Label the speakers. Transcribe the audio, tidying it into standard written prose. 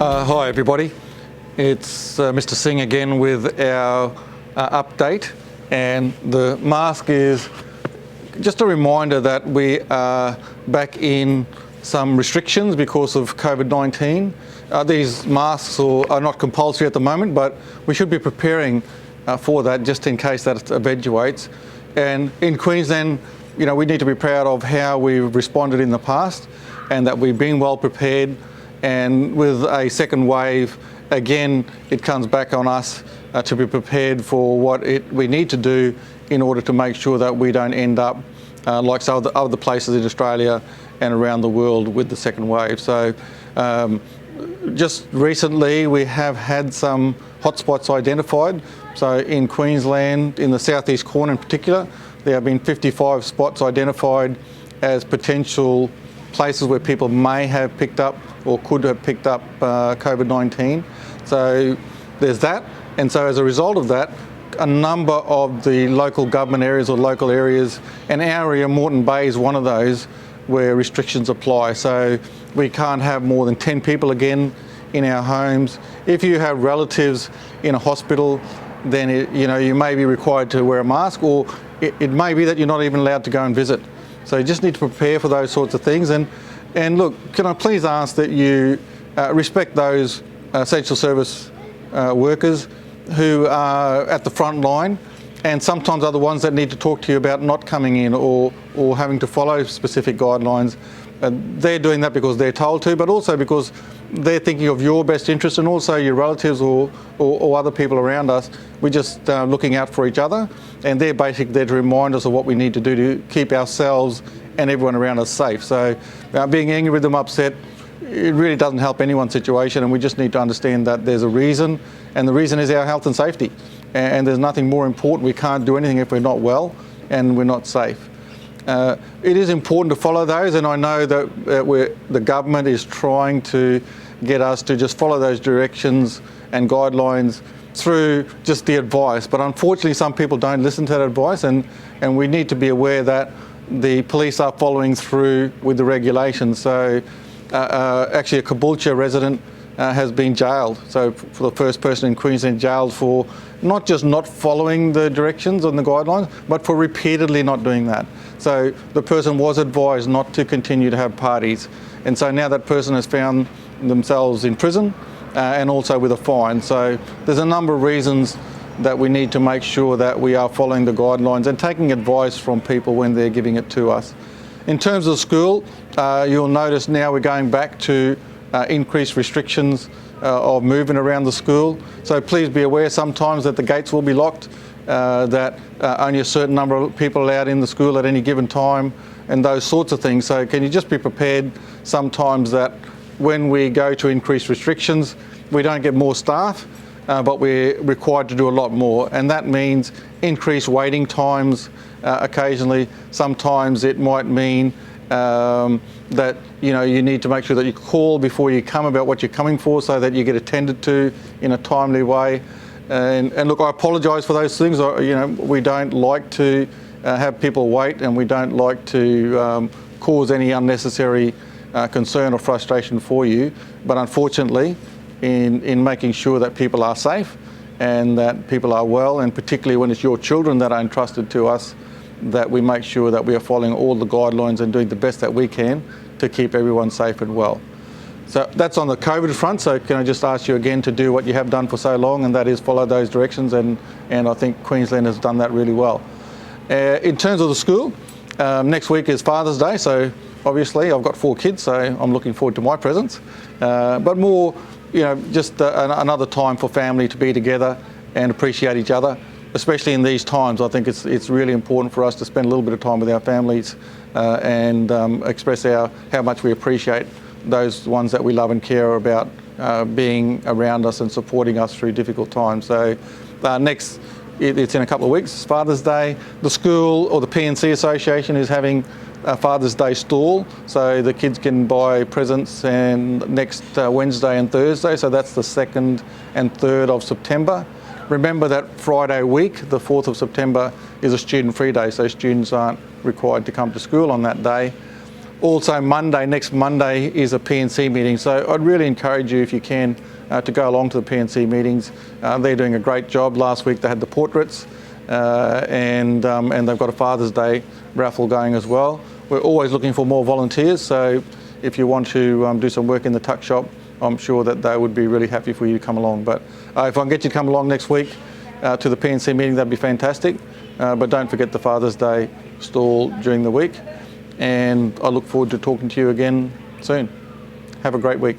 Speaker 1: Hi everybody, it's Mr. Singh again with our update, and the mask is just a reminder that we are back in some restrictions because of COVID-19. These masks are not compulsory at the moment, but we should be preparing for that just in case that eventuates. And in Queensland, we need to be proud of how we've responded in the past and that we've been well prepared. And with a second wave, again, it comes back on us to be prepared for what we need to do in order to make sure that we don't end up like some other places in Australia and around the world with the second wave. So just recently we have had some hotspots identified. So in Queensland, in the southeast corner in particular, there have been 55 spots identified as potential places where people may have picked up or could have picked up COVID-19. So there's that. And so as a result of that, a number of the local government areas or local areas, and our area, Moreton Bay, is one of those where restrictions apply. So we can't have more than 10 people again in our homes. If you have relatives in a hospital, then you may be required to wear a mask, or it may be that you're not even allowed to go and visit. So you just need to prepare for those sorts of things. And look, can I please ask that you respect those essential service workers who are at the front line, and sometimes are the ones that need to talk to you about not coming in or having to follow specific guidelines. They're doing that because they're told to, but also because they're thinking of your best interest and also your relatives or other people around us. We're just looking out for each other, and they're basically there to remind us of what we need to do to keep ourselves and everyone around us safe. So being angry with them, upset, it really doesn't help anyone's situation, and we just need to understand that there's a reason, and the reason is our health and safety. And there's nothing more important. We can't do anything if we're not well and we're not safe. It is important to follow those, and I know that the government is trying to get us to just follow those directions and guidelines through just the advice. But unfortunately, some people don't listen to that advice, and we need to be aware that the police are following through with the regulations. So actually a Caboolture resident has been jailed. So for the first person in Queensland jailed for not just not following the directions and the guidelines, but for repeatedly not doing that. So the person was advised not to continue to have parties. And so now that person has found themselves in prison and also with a fine. So there's a number of reasons that we need to make sure that we are following the guidelines and taking advice from people when they're giving it to us. In terms of school, you'll notice now we're going back to increased restrictions of movement around the school. So please be aware sometimes that the gates will be locked, that only a certain number of people are allowed in the school at any given time, and those sorts of things. So can you just be prepared sometimes that when we go to increased restrictions, we don't get more staff, but we're required to do a lot more. And that means increased waiting times occasionally. Sometimes it might mean that you need to make sure that you call before you come about what you're coming for, so that you get attended to in a timely way. And look, I apologise for those things. We don't like to have people wait, and we don't like to cause any unnecessary concern or frustration for you. But unfortunately, in making sure that people are safe and that people are well, and particularly when it's your children that are entrusted to us, that we make sure that we are following all the guidelines and doing the best that we can to keep everyone safe and well. So that's on the COVID front. So can I just ask you again to do what you have done for so long, and that is follow those directions, and I think Queensland has done that really well. In terms of the school, next week is Father's Day, so obviously I've got 4 kids, so I'm looking forward to my presents. But more, just another time for family to be together and appreciate each other. Especially in these times, I think it's really important for us to spend a little bit of time with our families and express how much we appreciate those ones that we love and care about being around us and supporting us through difficult times. So next, it's in a couple of weeks, it's Father's Day. The school or the P&C Association is having a Father's Day stall, so the kids can buy presents and next Wednesday and Thursday, so that's the 2nd and 3rd of September. Remember that Friday week, the 4th of September, is a student-free day, so students aren't required to come to school on that day. Also Monday, next Monday, is a PNC meeting, so I'd really encourage you, if you can, to go along to the PNC meetings. They're doing a great job. Last week they had the portraits, and they've got a Father's Day raffle going as well. We're always looking for more volunteers, so if you want to do some work in the tuck shop, I'm sure that they would be really happy for you to come along. But if I can get you to come along next week to the PNC meeting, that'd be fantastic. But don't forget the Father's Day stall during the week. And I look forward to talking to you again soon. Have a great week.